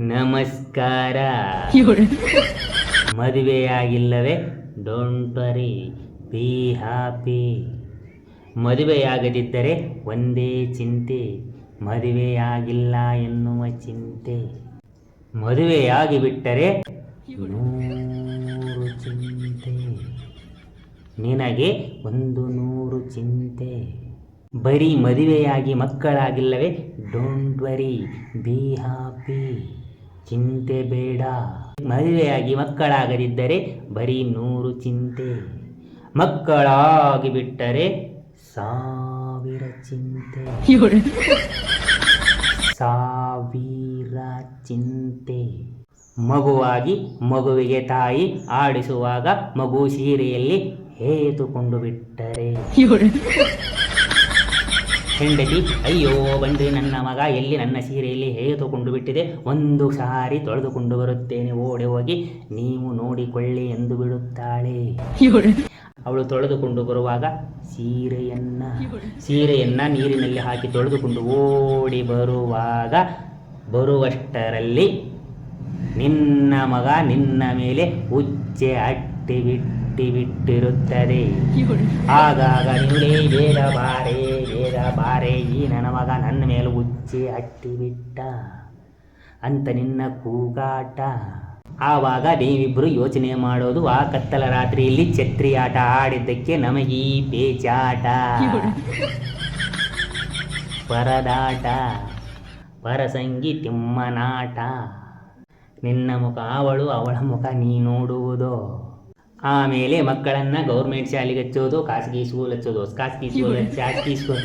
ನಮಸ್ಕಾರ. ಮದುವೆಯಾಗಿಲ್ಲವೇ? Don't worry, be happy. ಮದುವೆಯಾಗದಿದ್ದರೆ ಒಂದೇ ಚಿಂತೆ, ಮದುವೆಯಾಗಿಲ್ಲ ಎನ್ನುವ ಚಿಂತೆ. ಮದುವೆಯಾಗಿ ಬಿಟ್ಟರೆ 100 ಚಿಂತೆ, ನಿನಗೆ 100 ಚಿಂತೆ. ಬರೀ ಮದುವೆಯಾಗಿ ಮಕ್ಕಳಾಗಿಲ್ಲವೇ? Don't worry, be happy. ಚಿಂತೆ ಬೇಡ. ಮದುವೆಯಾಗಿ ಮಕ್ಕಳಾಗದಿದ್ದರೆ ಬರೀ 100 ಚಿಂತೆ, ಮಕ್ಕಳಾಗಿ ಬಿಟ್ಟರೆ 1000 ಚಿಂತೆ. 1000 ಚಿಂತೆ. ಮಗುವಾಗಿ ಮಗುವಿಗೆ ತಾಯಿ ಆಡಿಸುವಾಗ ಮಗು ಸೀರೆಯಲ್ಲಿ ಹೇತುಕೊಂಡು ಬಿಟ್ಟರೆ, ಹೆಂಡತಿ ಅಯ್ಯೋ ಬನ್ರಿ ನನ್ನ ಮಗ ಎಲ್ಲಿ ನನ್ನ ಸೀರೆಯಲ್ಲಿ ಹೇತುಕೊಂಡು ಬಿಟ್ಟಿದೆ, ಒಂದು ಸಾರಿ ತೊಳೆದುಕೊಂಡು ಬರುತ್ತೇನೆ, ಓಡಿ ಹೋಗಿ ನೀವು ನೋಡಿಕೊಳ್ಳಿ ಎಂದು ಬಿಡುತ್ತಾಳೆ. ಅವಳು ತೊಳೆದುಕೊಂಡು ಬರುವಾಗ ಸೀರೆಯನ್ನ ನೀರಿನಲ್ಲಿ ಹಾಕಿ ತೊಳೆದುಕೊಂಡು ಓಡಿ ಬರುವಷ್ಟರಲ್ಲಿ ನಿನ್ನ ಮಗ ನಿನ್ನ ಮೇಲೆ ಉಚ್ಚೆ ಅಟ್ಟಿ ಬಿಟ್ಟಿರುತ್ತದೆ. ಆಗಾಗ ನೀನೇ ಬೇಗ ಬಾರೆ ಈ ನನ್ನ ಮಗ ನನ್ನ ಮೇಲೆ ಉಚ್ಚೆ ಅಟ್ಟಿ ಬಿಟ್ಟ ಅಂತ ನಿನ್ನ ಕೂಗಾಟ. ಆವಾಗ ನೀವಿಬ್ಬರು ಯೋಚನೆ ಮಾಡೋದು, ಆ ಕತ್ತಲ ರಾತ್ರಿಯಲ್ಲಿ ಛತ್ರಿ ಆಟ ಆಡಿದ್ದಕ್ಕೆ ನಮಗೀ ಪೇಚಾಟ, ಪರದಾಟ, ಪರಸಂಗಿ ತಿಮ್ಮನಾಟ. ನಿನ್ನ ಮುಖ ಅವಳ ಮುಖ ನೀ ನೋಡುವುದು. ಆಮೇಲೆ ಮಕ್ಕಳನ್ನು ಗೌರ್ಮೆಂಟ್ ಶಾಲೆಗೆ ಹಚ್ಚೋದು, ಖಾಸಗಿ ಸ್ಕೂಲ್ ಹಚ್ಚೋದು, ಖಾಸಗಿ ಸ್ಕೂಲ್.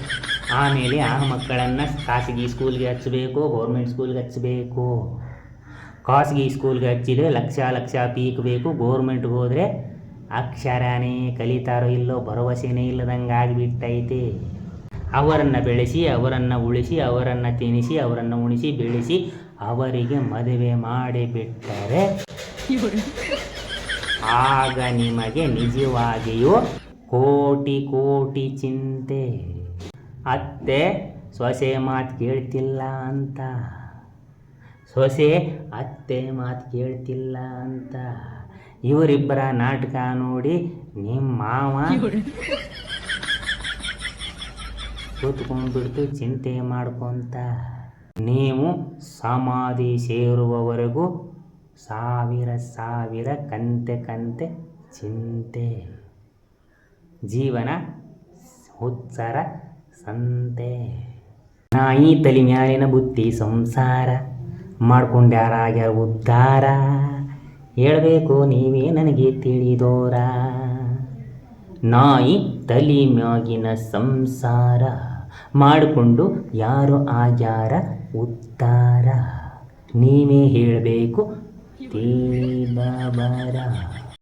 ಆಮೇಲೆ ಆ ಮಕ್ಕಳನ್ನು ಖಾಸಗಿ ಸ್ಕೂಲ್ಗೆ ಹಚ್ಚಬೇಕು, ಗೌರ್ಮೆಂಟ್ ಸ್ಕೂಲ್ಗೆ ಹಚ್ಚಬೇಕು. ಖಾಸಗಿ ಸ್ಕೂಲ್ಗೆ ಹಚ್ಚಿದರೆ ಲಕ್ಷ ಪೀಕಬೇಕು. ಗೌರ್ಮೆಂಟ್ಗೆ ಹೋದರೆ ಅಕ್ಷರನೇ ಕಲಿತಾರೋ ಇಲ್ಲೋ ಭರವಸೆನೇ ಇಲ್ಲದಂಗೆ ಆಗಿಬಿಟ್ಟೈತೆ. ಅವರನ್ನು ಬೆಳೆಸಿ, ಅವರನ್ನು ಉಳಿಸಿ, ಅವರನ್ನು ತಿನ್ನಿಸಿ, ಅವರನ್ನು ಉಣಿಸಿ ಬೆಳೆಸಿ ಅವರಿಗೆ ಮದುವೆ ಮಾಡಿಬಿಟ್ಟರೆ ಆಗ ನಿಮಗೆ ನಿಜವಾಗಿಯೂ ಕೋಟಿ ಚಿಂತೆ. ಅತ್ತೆ ಸೊಸೆ ಮಾತು ಕೇಳ್ತಿಲ್ಲ ಅಂತ, ಸೊಸೆ ಅತ್ತೆ ಮಾತು ಕೇಳ್ತಿಲ್ಲ ಅಂತ ಇವರಿಬ್ಬರ ನಾಟಕ ನೋಡಿ ನಿಮ್ಮ ಮಾವ ಕೂತ್ಕೊಂಡ್ಬಿಡ್ತು ಚಿಂತೆ ಮಾಡ್ಕೊತ. ನೀವು ಸಮಾಧಿ ಸೇರುವವರೆಗೂ 1000 ಕಂತೆ ಚಿಂತೆ. ಜೀವನ ಹುಚ್ಚರ ಸಂತೆ. ನಾಯಿ ತಲೆ ಮ್ಯಾಲಿನ ಬುತ್ತಿ ಸಂಸಾರ, ಮಾಡ್ಕೊಂಡ್ಯಾರಾಗ್ಯಾರ ಉದ್ಧಾರ. ಹೇಳ್ಬೇಕು ನೀವೇ ನನಗೆ ತಿಳಿದೋರ. ನಾಯಿ ತಲೆ ಮ್ಯಾಗಿನ ಸಂಸಾರ, ಮಾಡಿಕೊಂಡು ಯಾರು ಆಗ್ಯಾರ ಉದ್ಧಾರ. ನೀವೇ ಹೇಳಬೇಕು ತಿಳಿದ ಬರ.